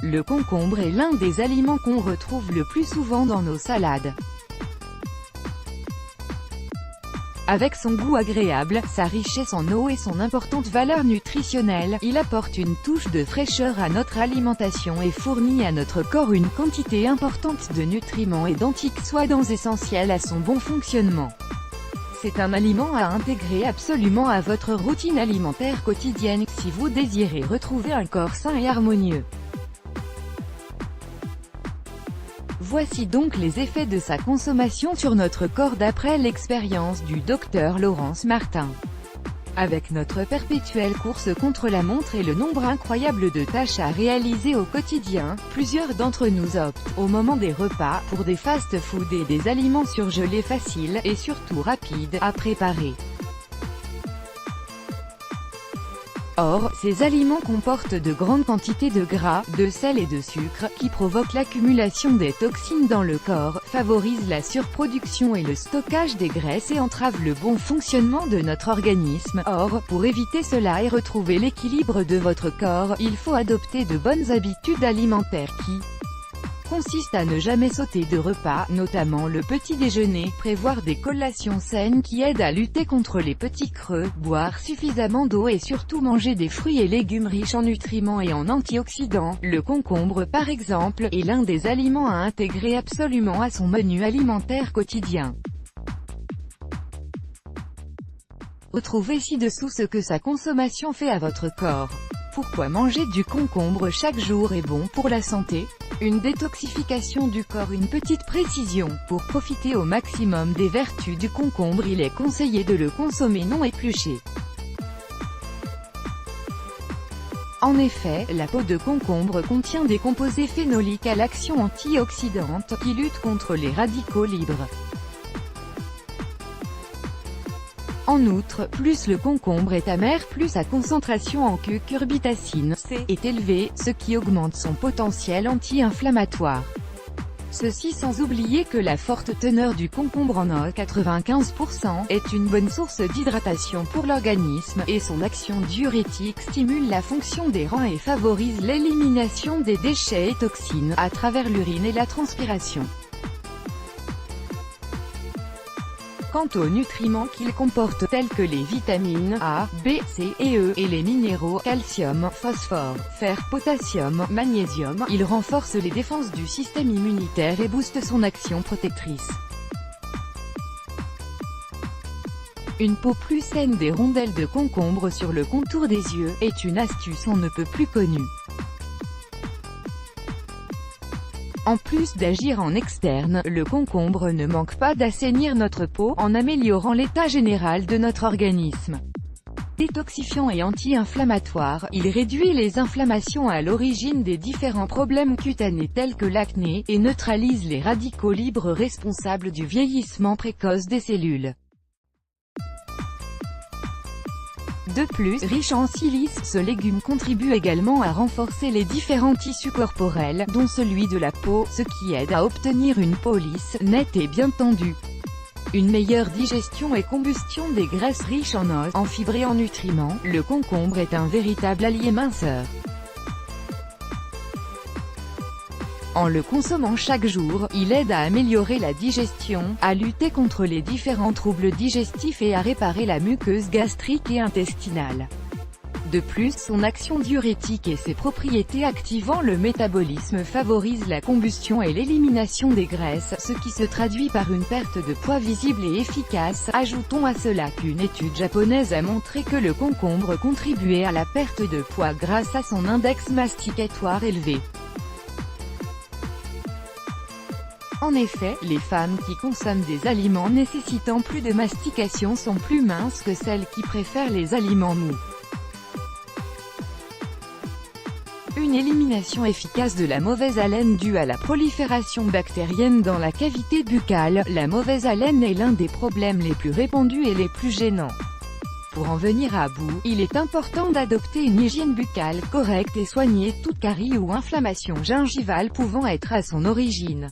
Le concombre est l'un des aliments qu'on retrouve le plus souvent dans nos salades. Avec son goût agréable, sa richesse en eau et son importante valeur nutritionnelle, il apporte une touche de fraîcheur à notre alimentation et fournit à notre corps une quantité importante de nutriments et d'antioxydants essentiels à son bon fonctionnement. C'est un aliment à intégrer absolument à votre routine alimentaire quotidienne, si vous désirez retrouver un corps sain et harmonieux. Voici donc les effets de sa consommation sur notre corps d'après l'expérience du Dr Laurence Martin. Avec notre perpétuelle course contre la montre et le nombre incroyable de tâches à réaliser au quotidien, plusieurs d'entre nous optent, au moment des repas, pour des fast-food et des aliments surgelés faciles, et surtout rapides, à préparer. Or, ces aliments comportent de grandes quantités de gras, de sel et de sucre, qui provoquent l'accumulation des toxines dans le corps, favorisent la surproduction et le stockage des graisses et entravent le bon fonctionnement de notre organisme. Or, pour éviter cela et retrouver l'équilibre de votre corps, il faut adopter de bonnes habitudes alimentaires qui consiste à ne jamais sauter de repas, notamment le petit déjeuner, prévoir des collations saines qui aident à lutter contre les petits creux, boire suffisamment d'eau et surtout manger des fruits et légumes riches en nutriments et en antioxydants. Le concombre par exemple, est l'un des aliments à intégrer absolument à son menu alimentaire quotidien. Retrouvez ci-dessous ce que sa consommation fait à votre corps. Pourquoi manger du concombre chaque jour est bon pour la santé? Une détoxification du corps. Une petite précision, pour profiter au maximum des vertus du concombre, il est conseillé de le consommer non épluché. En effet, la peau de concombre contient des composés phénoliques à l'action antioxydante, qui luttent contre les radicaux libres. En outre, plus le concombre est amer, plus sa concentration en cucurbitacine C est élevée, ce qui augmente son potentiel anti-inflammatoire. Ceci sans oublier que la forte teneur du concombre en eau, 95%, est une bonne source d'hydratation pour l'organisme, et son action diurétique stimule la fonction des reins et favorise l'élimination des déchets et toxines, à travers l'urine et la transpiration. Quant aux nutriments qu'il comporte tels que les vitamines A, B, C et E, et les minéraux, calcium, phosphore, fer, potassium, magnésium, il renforce les défenses du système immunitaire et booste son action protectrice. Une peau plus saine. Des rondelles de concombre sur le contour des yeux, est une astuce on ne peut plus connue. En plus d'agir en externe, le concombre ne manque pas d'assainir notre peau, en améliorant l'état général de notre organisme. Détoxifiant et anti-inflammatoire, il réduit les inflammations à l'origine des différents problèmes cutanés tels que l'acné, et neutralise les radicaux libres responsables du vieillissement précoce des cellules. De plus, riche en silice, ce légume contribue également à renforcer les différents tissus corporels, dont celui de la peau, ce qui aide à obtenir une peau lisse, nette et bien tendue. Une meilleure digestion et combustion des graisses riches en os, en fibres et en nutriments, le concombre est un véritable allié minceur. En le consommant chaque jour, il aide à améliorer la digestion, à lutter contre les différents troubles digestifs et à réparer la muqueuse gastrique et intestinale. De plus, son action diurétique et ses propriétés activant le métabolisme favorisent la combustion et l'élimination des graisses, ce qui se traduit par une perte de poids visible et efficace. Ajoutons à cela qu'une étude japonaise a montré que le concombre contribuait à la perte de poids grâce à son index masticatoire élevé. En effet, les femmes qui consomment des aliments nécessitant plus de mastication sont plus minces que celles qui préfèrent les aliments mous. Une élimination efficace de la mauvaise haleine due à la prolifération bactérienne dans la cavité buccale. La mauvaise haleine est l'un des problèmes les plus répandus et les plus gênants. Pour en venir à bout, il est important d'adopter une hygiène buccale correcte et soigner toute carie ou inflammation gingivale pouvant être à son origine.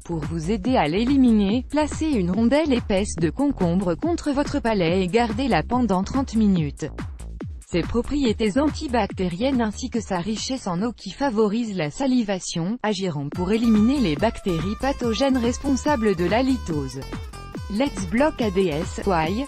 Pour vous aider à l'éliminer, placez une rondelle épaisse de concombre contre votre palais et gardez-la pendant 30 minutes. ses propriétés antibactériennes ainsi que sa richesse en eau qui favorise la salivation, agiront pour éliminer les bactéries pathogènes responsables de l'halitose. Let's block ADS, why?